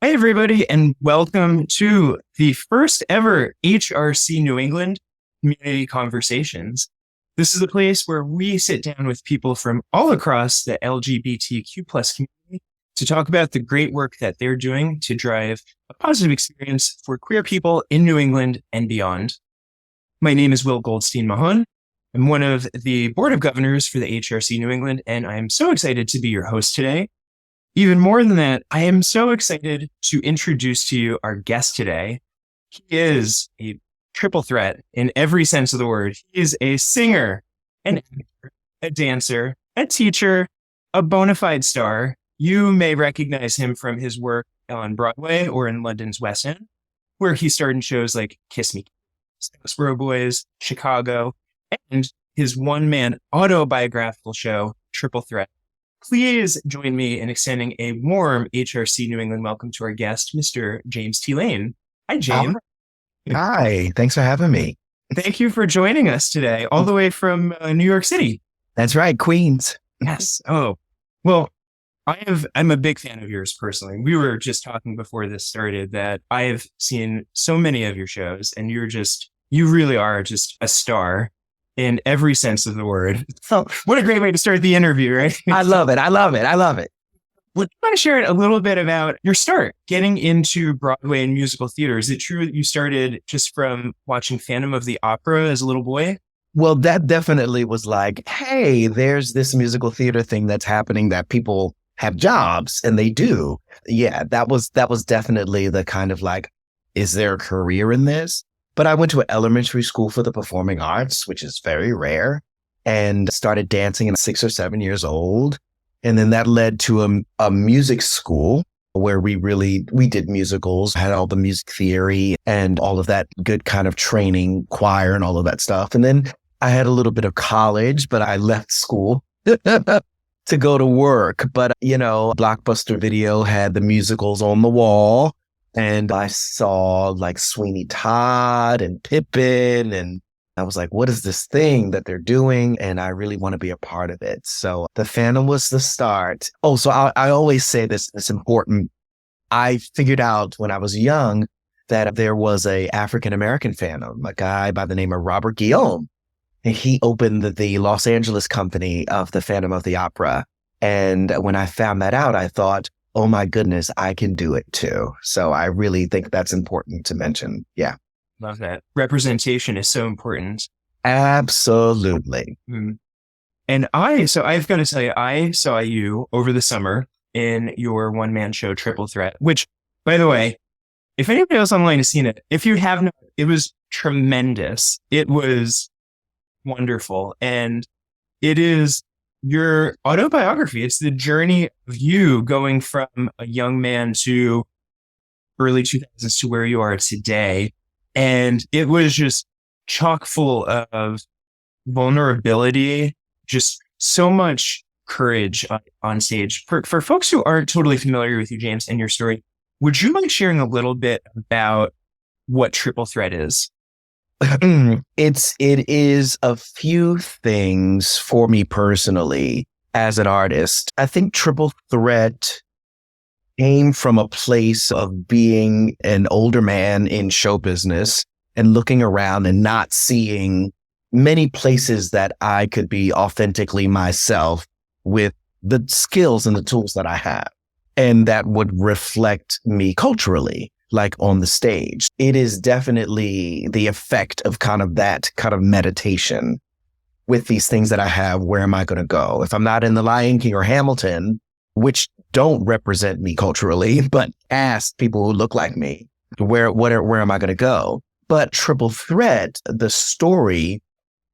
Hi, everybody, and welcome to the first ever HRC New England Community Conversations. This is a place where we sit down with people from all across the LGBTQ plus community to talk about the great work that they're doing to drive a positive experience for queer people in New England and beyond. My name is Goldstein-Mahon. I'm one of the Board of Governors for the HRC New England, and I'm so excited to be your host today. Even more than that, I am so excited to introduce to you our guest today. He is a triple threat in every sense of the word. He is a singer, an actor, a dancer, a teacher, a bona fide star. You may recognize him from his work on Broadway or in London's West End, where he starred in shows like Kiss Me, Sparrow Boys, Chicago, and his one-man autobiographical show, Triple Threat. Please join me in extending a warm HRC New England welcome to our guest, Mr. James T. Lane. Hi, James. Hi, thanks for having me. Thank you for joining us today, all the way from New York City. That's right, Queens. Yes. Oh, well, I'm a big fan of yours personally. We were just talking before this started that I have seen so many of your shows, and you really are just a star in every sense of the word. So what a great way to start the interview, right? I love it. Would you want to share a little bit about your start getting into Broadway and musical theater? Is it true that you started just from watching Phantom of the Opera as a little boy? Well, that definitely was like, hey, there's this musical theater thing that's happening that people have jobs, and they do. Yeah, that was definitely the kind of like, is there a career in this? But I went to an elementary school for the performing arts, which is very rare, and started dancing at 6 or 7 years old. And then that led to a music school where we did musicals, had all the music theory and all of that good kind of training, choir and all of that stuff. And then I had a little bit of college, but I left school to go to work. But, Blockbuster Video had the musicals on the wall. And I saw like Sweeney Todd and Pippin, and I was like, what is this thing that they're doing? And I really want to be a part of it. So the Phantom was the start. Oh, so I always say this, it's important. I figured out when I was young that there was a African-American Phantom, a guy by the name of Robert Guillaume. And he opened the Los Angeles company of the Phantom of the Opera. And when I found that out, I thought, oh my goodness, I can do it too. So I really think that's important to mention. Yeah. Love that. Representation is so important. Absolutely. Mm. And I've got to tell you, I saw you over the summer in your one-man show, Triple Threat, which, by the way, if anybody else online has seen it, if you have not, it was tremendous. It was wonderful. And it is your autobiography. It's the journey of you going from a young man to early 2000s to where you are today. And it was just chock full of vulnerability, just so much courage on stage. For folks who aren't totally familiar with you, James, and your story, would you mind sharing a little bit about what Triple Threat is? It is a few things for me personally as an artist. I think Triple Threat came from a place of being an older man in show business and looking around and not seeing many places that I could be authentically myself with the skills and the tools that I have, and that would reflect me culturally. Like on the stage. It is definitely the effect of kind of that kind of meditation with these things that I have. Where am I going to go? If I'm not in The Lion King or Hamilton, which don't represent me culturally, but ask people who look like me, where am I going to go? But Triple Threat, the story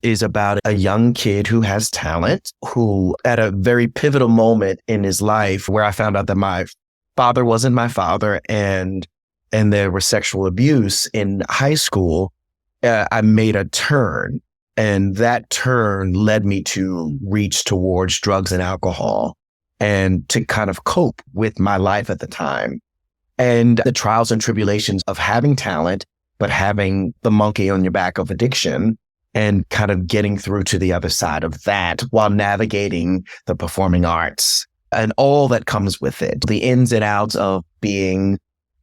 is about a young kid who has talent, who at a very pivotal moment in his life where I found out that my father wasn't my father and there was sexual abuse in high school, I made a turn, and that turn led me to reach towards drugs and alcohol and to kind of cope with my life at the time and the trials and tribulations of having talent, but having the monkey on your back of addiction and kind of getting through to the other side of that while navigating the performing arts and all that comes with it, the ins and outs of being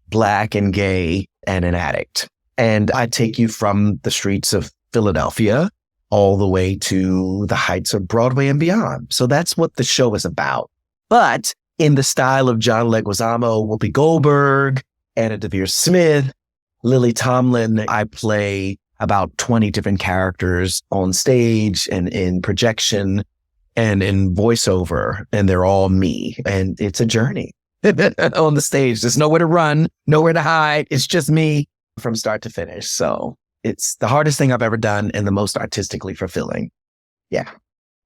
Black and gay and an addict. And I take you from the streets of Philadelphia all the way to the heights of Broadway and beyond. So that's what the show is about. But in the style of John Leguizamo, Whoopi Goldberg, Anna Devere Smith, Lily Tomlin, I play about 20 different characters on stage and in projection and in voiceover, and they're all me. And it's a journey on the stage. There's nowhere to run, nowhere to hide. It's just me from start to finish. So it's the hardest thing I've ever done and the most artistically fulfilling. Yeah.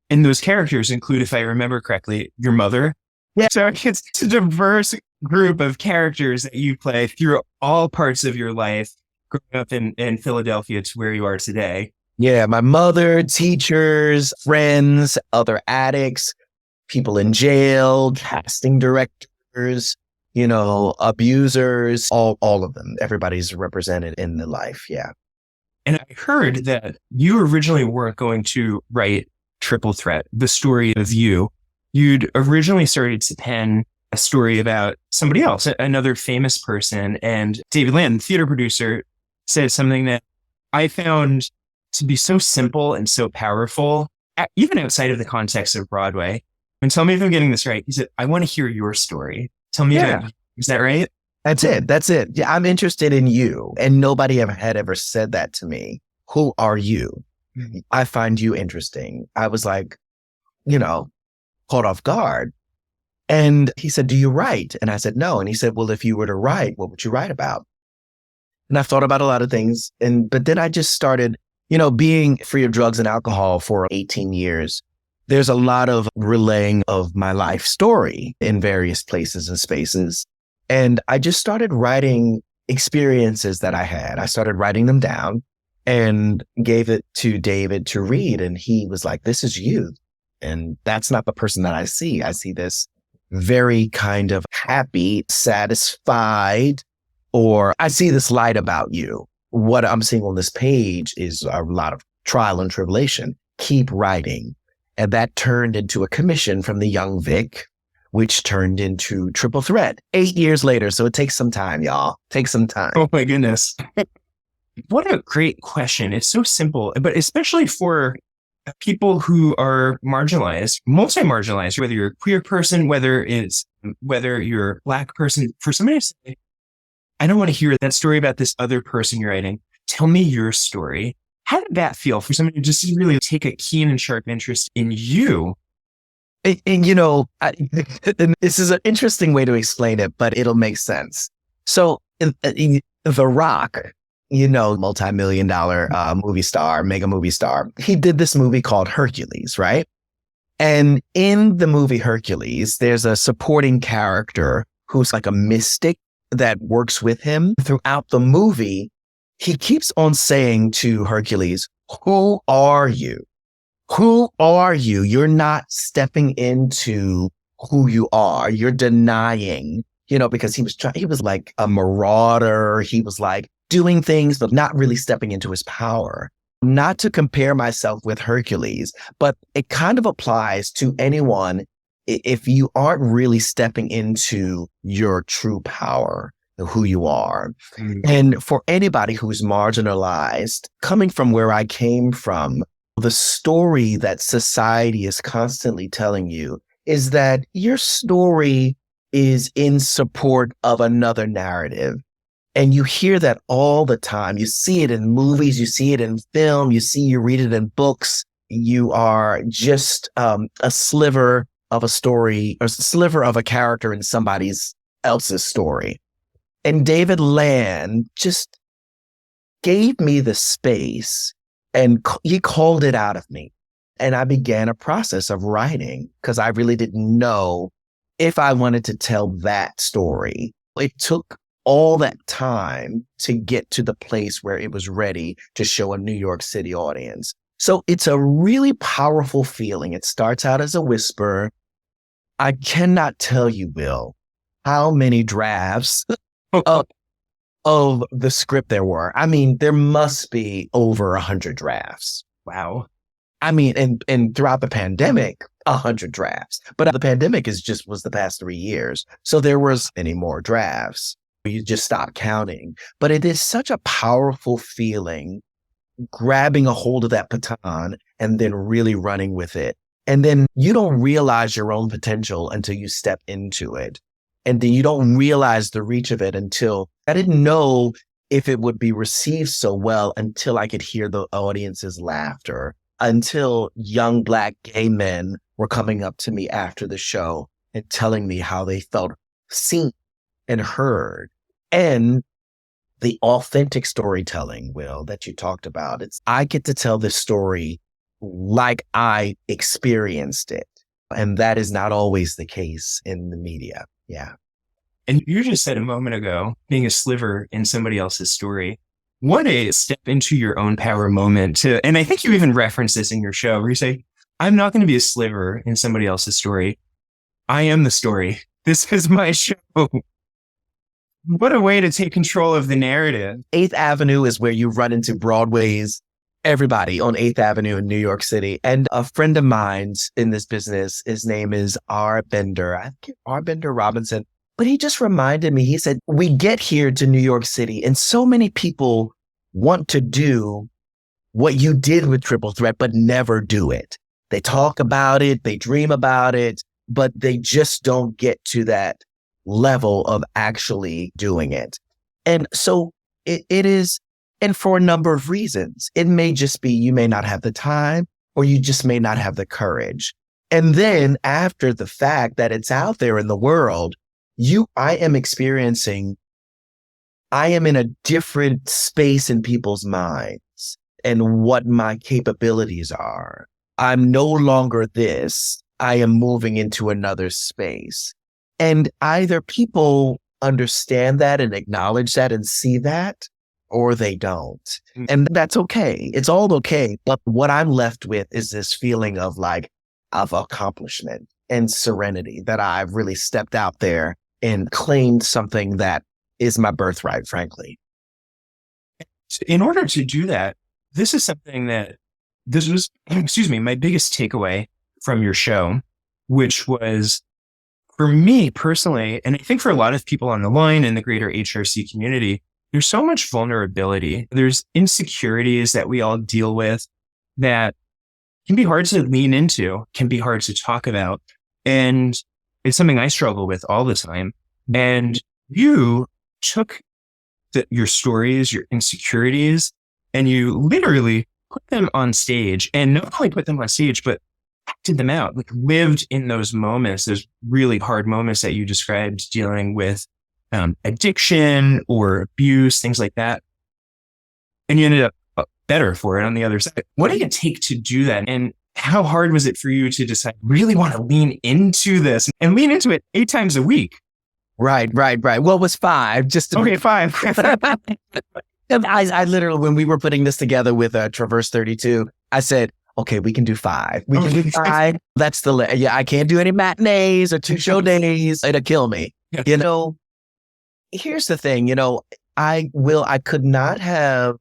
And those characters include, if I remember correctly, your mother. Yeah. So it's a diverse group of characters that you play through all parts of your life, growing up in Philadelphia to where you are today. Yeah. My mother, teachers, friends, other addicts, people in jail, casting directors, abusers, all of them. Everybody's represented in the life. Yeah. And I heard that you originally weren't going to write Triple Threat, the story of you. You'd originally started to pen a story about somebody else, another famous person. And David Land, the theater producer, said something that I found to be so simple and so powerful, even outside of the context of Broadway. And tell me if I'm getting this right. He said, I want to hear your story. Tell me about, is that right? That's it. Yeah, I'm interested in you. And nobody had ever said that to me. Who are you? Mm-hmm. I find you interesting. I was like, caught off guard. And he said, do you write? And I said, no. And he said, well, if you were to write, what would you write about? And I've thought about a lot of things. But then I just started, being free of drugs and alcohol for 18 years. There's a lot of relaying of my life story in various places and spaces. And I just started writing experiences that I had. I started writing them down and gave it to David to read. And he was like, this is you. And that's not the person that I see. I see this very kind of happy, satisfied, or I see this light about you. What I'm seeing on this page is a lot of trial and tribulation. Keep writing. And that turned into a commission from the young Vic, which turned into Triple Threat 8 years later. So it takes some time, y'all. Takes some time. Oh my goodness. What a great question. It's so simple, but especially for people who are marginalized, multi-marginalized, whether you're a queer person, whether you're a Black person, for somebody to say, I don't want to hear that story about this other person you're writing. Tell me your story. How did that feel for somebody to just really take a keen and sharp interest in you? And this is an interesting way to explain it, but it'll make sense. So The Rock, multi-million-dollar movie star, mega movie star, he did this movie called Hercules, right? And in the movie Hercules, there's a supporting character who's like a mystic that works with him throughout the movie. He keeps on saying to Hercules, who are you? Who are you? You're not stepping into who you are. You're denying, because he was like a marauder. He was like doing things, but not really stepping into his power. Not to compare myself with Hercules, but it kind of applies to anyone if you aren't really stepping into your true power, who you are. Mm-hmm. And for anybody who's marginalized, coming from where I came from, the story that society is constantly telling you is that your story is in support of another narrative. And you hear that all the time. You see it in movies, you see it in film, you read it in books. You are just a sliver of a story, or a sliver of a character in somebody else's story. And David Land just gave me the space and he called it out of me. And I began a process of writing because I really didn't know if I wanted to tell that story. It took all that time to get to the place where it was ready to show a New York City audience. So it's a really powerful feeling. It starts out as a whisper. I cannot tell you, Will, how many drafts of the script there were. I mean, there must be over 100 drafts. Wow. I mean, and throughout the pandemic, 100 drafts. But the pandemic was the past 3 years. So there was any more drafts. You just stop counting. But it is such a powerful feeling, grabbing a hold of that baton and then really running with it. And then you don't realize your own potential until you step into it. And then you don't realize the reach of it until I didn't know if it would be received so well until I could hear the audience's laughter, until young Black gay men were coming up to me after the show and telling me how they felt seen and heard. And the authentic storytelling, Will, that you talked about, I get to tell this story like I experienced it. And that is not always the case in the media. Yeah. And you just said a moment ago, being a sliver in somebody else's story. What a step into your own power moment and I think you even reference this in your show where you say, I'm not going to be a sliver in somebody else's story. I am the story. This is my show. What a way to take control of the narrative. 8th Avenue is where you run into Broadway's everybody on 8th Avenue in New York City. And a friend of mine's in this business, his name is R. Bender Robinson. But he just reminded me, he said, we get here to New York City and so many people want to do what you did with Triple Threat, but never do it. They talk about it, they dream about it, but they just don't get to that level of actually doing it. And so it is, and for a number of reasons, it may just be you may not have the time or you just may not have the courage. And then after the fact that it's out there in the world, I am in a different space in people's minds and what my capabilities are. I'm no longer this. I am moving into another space. And either people understand that and acknowledge that and see that, or they don't. And that's okay. It's all okay. But what I'm left with is this feeling of accomplishment and serenity that I've really stepped out there and claimed something that is my birthright, frankly. In order to do that, this was, my biggest takeaway from your show, which was, for me personally, and I think for a lot of people on the line in the greater HRC community, there's so much vulnerability. There's insecurities that we all deal with that can be hard to lean into, can be hard to talk about. And it's something I struggle with all the time. And you took your stories, your insecurities, and you literally put them on stage, and not only put them on stage, but acted them out, lived in those moments, those really hard moments that you described dealing with addiction or abuse, things like that. And you ended up better for it on the other side. What did it take to do that? And how hard was it for you to decide, really want to lean into this and lean into it 8 times a week? Right. Well, it was 5. Okay, 5. I literally, when we were putting this together with Traverse 32, I said, okay, we can do 5. We can do 5. That's I can't do any matinees or 2 show days. It'll kill me. Here's the thing, I could not have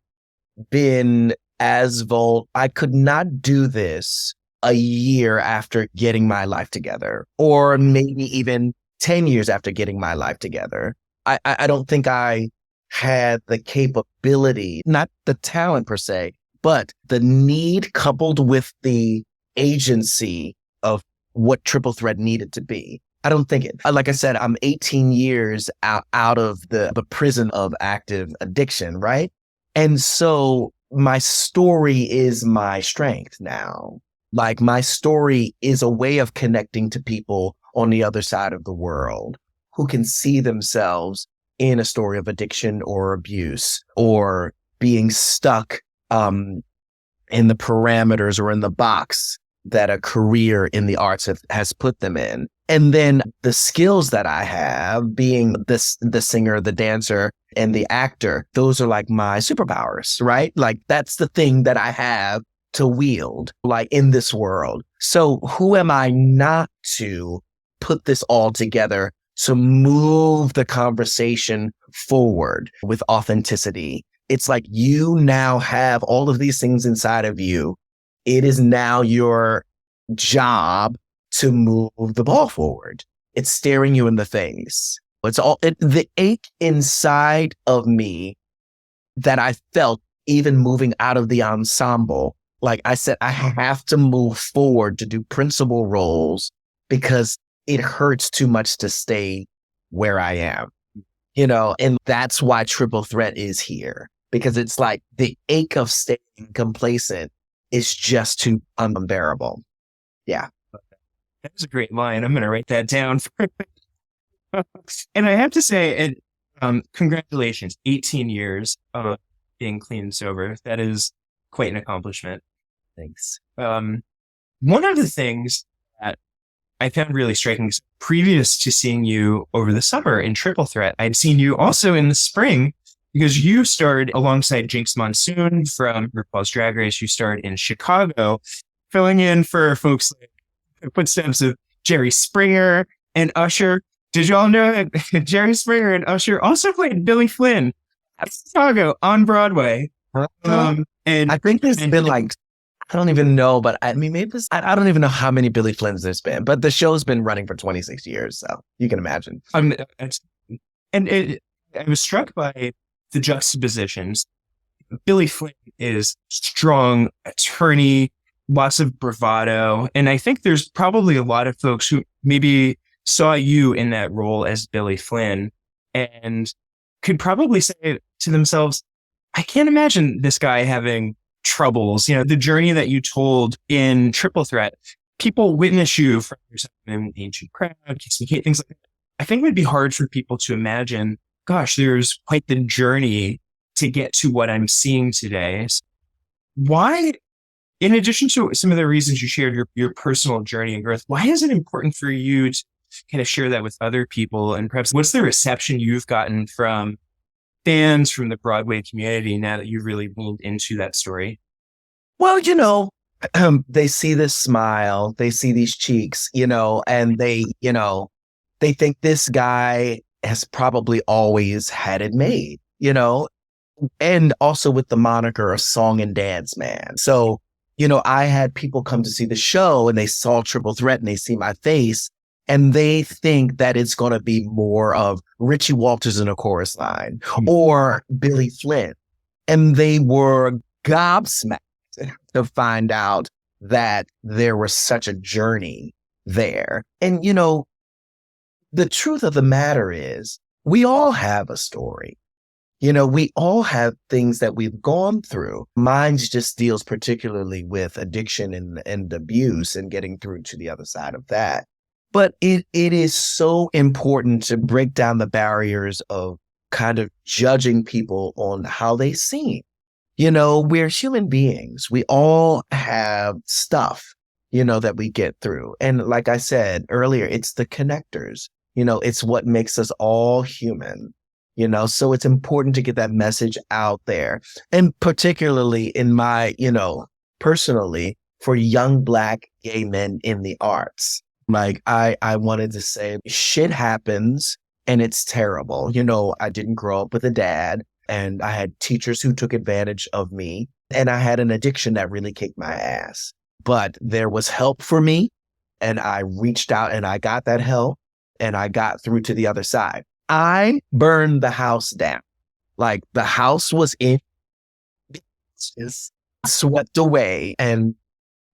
been I could not do this a year after getting my life together, or maybe even 10 years after getting my life together. I don't think I had the capability, not the talent per se, but the need coupled with the agency of what Triple Threat needed to be. I don't think it, like I said, I'm 18 years out of the prison of active addiction, right? And so my story is my strength now. Like, my story is a way of connecting to people on the other side of the world who can see themselves in a story of addiction or abuse or being stuck in the parameters or in the box that a career in the arts has put them in. And then the skills that I have, being the singer, the dancer, and the actor, those are like my superpowers, right? Like, that's the thing that I have to wield, like, in this world. So who am I not to put this all together to move the conversation forward with authenticity? It's like, you now have all of these things inside of you. It is now your job to move the ball forward. It's staring you in the face. The ache inside of me that I felt even moving out of the ensemble. Like I said, I have to move forward to do principal roles because it hurts too much to stay where I am, and that's why Triple Threat is here, because it's like the ache of staying complacent is just too unbearable. Yeah. That was a great line. I'm going to write that down. And I have to say, congratulations, 18 years of being clean and sober. That is quite an accomplishment. Thanks. One of the things that I found really striking, previous to seeing you over the summer in Triple Threat, I'd seen you also in the spring because you starred alongside Jinx Monsoon from RuPaul's Drag Race. You starred in Chicago, filling in for folks like the footsteps of Jerry Springer and Usher. Did y'all know that Jerry Springer and Usher also played Billy Flynn at Chicago on Broadway? And I think there's been like, I don't even know, but I mean, maybe I don't even know how many Billy Flynns there's been, but the show's been running for 26 years. So you can imagine. I was struck by the juxtapositions. Billy Flynn is strong attorney, lots of bravado. And I think there's probably a lot of folks who maybe saw you in that role as Billy Flynn and could probably say to themselves, I can't imagine this guy having troubles. The journey that you told in Triple Threat, people witness you from yourself in Ancient Crowd, Kiss Me Kate, things like that. I think it would be hard for people to imagine, gosh, there's quite the journey to get to what I'm seeing today. So why, in addition to some of the reasons you shared your personal journey and growth, why is it important for you to kind of share that with other people? And perhaps what's the reception you've gotten from fans, from the Broadway community now that you've really leaned into that story? Well, they see this smile, they see these cheeks, and they think this guy has probably always had it made, and also with the moniker a song and dance man. So, I had people come to see the show and they saw Triple Threat and they see my face and they think that it's going to be more of Richie Walters in a chorus line or Billy Flynn. And they were gobsmacked to find out that there was such a journey there. And, the truth of the matter is we all have a story. We all have things that we've gone through. Mine just deals particularly with addiction and abuse and getting through to the other side of that. But it is so important to break down the barriers of kind of judging people on how they seem. We're human beings. We all have stuff, that we get through. And like I said earlier, it's the connectors. It's what makes us all human. So it's important to get that message out there. And particularly in my, personally, for young Black gay men in the arts. Like I wanted to say shit happens and it's terrible. I didn't grow up with a dad and I had teachers who took advantage of me and I had an addiction that really kicked my ass. But there was help for me and I reached out and I got that help and I got through to the other side. I burned the house down. Like the house was just swept away and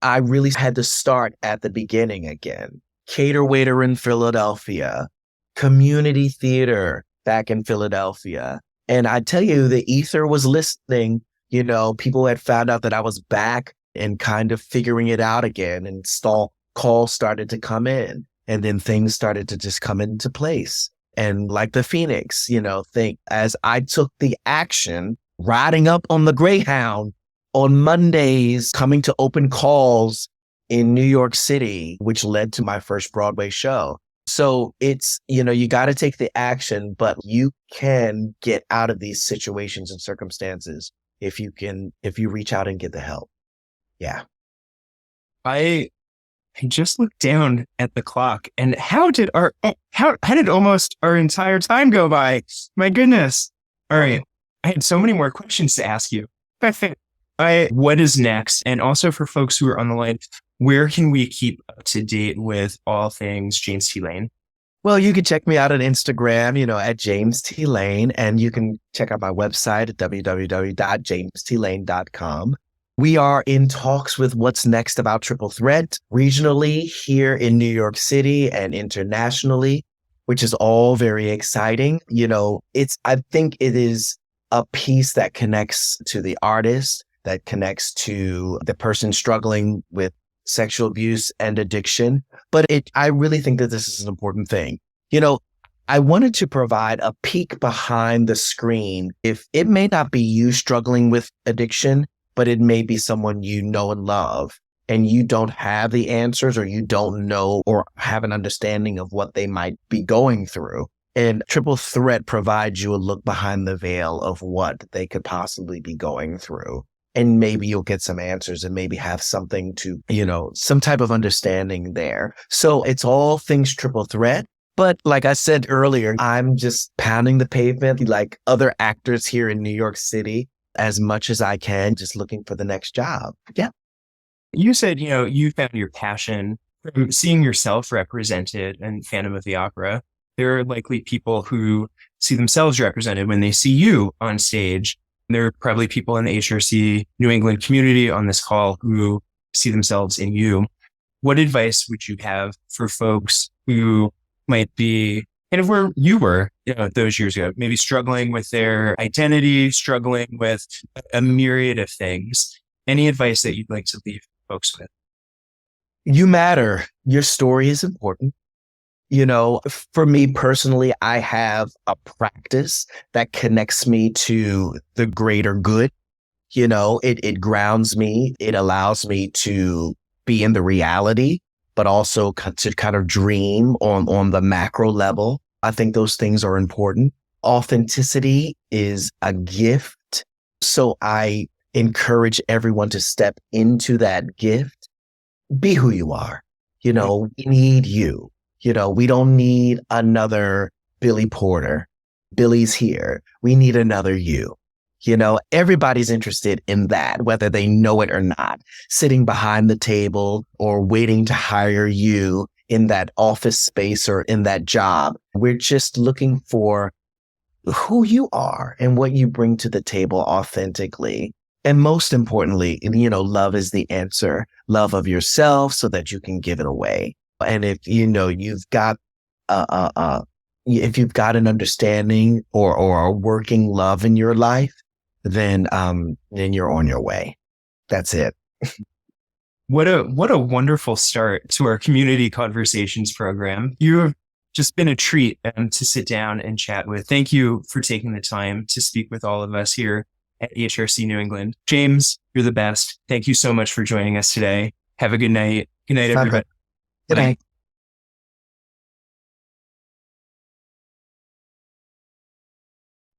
I really had to start at the beginning again. Cater waiter in Philadelphia, community theater back in Philadelphia. And I tell you, the ether was listening. People had found out that I was back and kind of figuring it out again. And calls started to come in. And then things started to just come into place. And like the Phoenix, as I took the action, riding up on the Greyhound on Mondays, coming to open calls in New York City, which led to my first Broadway show. So it's, you got to take the action, but you can get out of these situations and circumstances if you reach out and get the help. Yeah. I just looked down at the clock and how did almost our entire time go by? My goodness. All right. I had so many more questions to ask you. What is next? And also for folks who are on the line, where can we keep up to date with all things James T. Lane? Well, you can check me out on Instagram, at James T. Lane, and you can check out my website at www.jamestlane.com. We are in talks with what's next about Triple Threat regionally here in New York City and internationally, which is all very exciting. I think it is a piece that connects to the artist, that connects to the person struggling with sexual abuse and addiction. But I really think that this is an important thing. I wanted to provide a peek behind the screen. If it may not be you struggling with addiction, but it may be someone you know and love, and you don't have the answers, or you don't know or have an understanding of what they might be going through. And Triple Threat provides you a look behind the veil of what they could possibly be going through. And maybe you'll get some answers and maybe have something to, some type of understanding there. So it's all things Triple Threat. But like I said earlier, I'm just pounding the pavement like other actors here in New York City as much as I can, just looking for the next job. Yeah. You said, you found your passion from seeing yourself represented in Phantom of the Opera. There are likely people who see themselves represented when they see you on stage. There are probably people in the HRC New England community on this call who see themselves in you. What advice would you have for folks who might be kind of where you were, those years ago, maybe struggling with their identity, struggling with a myriad of things? Any advice that you'd like to leave folks with? You matter. Your story is important. For me personally, I have a practice that connects me to the greater good. It grounds me. It allows me to be in the reality, but also to kind of dream on the macro level. I think those things are important. Authenticity is a gift. So I encourage everyone to step into that gift. Be who you are. We need you. We don't need another Billy Porter. Billy's here. We need another you. Everybody's interested in that, whether they know it or not, sitting behind the table or waiting to hire you in that office space or in that job. We're just looking for who you are and what you bring to the table authentically. And most importantly, love is the answer. Love of yourself so that you can give it away. And if you've got if you've got an understanding or a working love in your life, then you're on your way. That's it. What a wonderful start to our community conversations program. You've just been a treat to sit down and chat with. Thank you for taking the time to speak with all of us here at HRC New England. James, you're the best. Thank you so much for joining us today. Have a good night. Good night, everybody. Good night.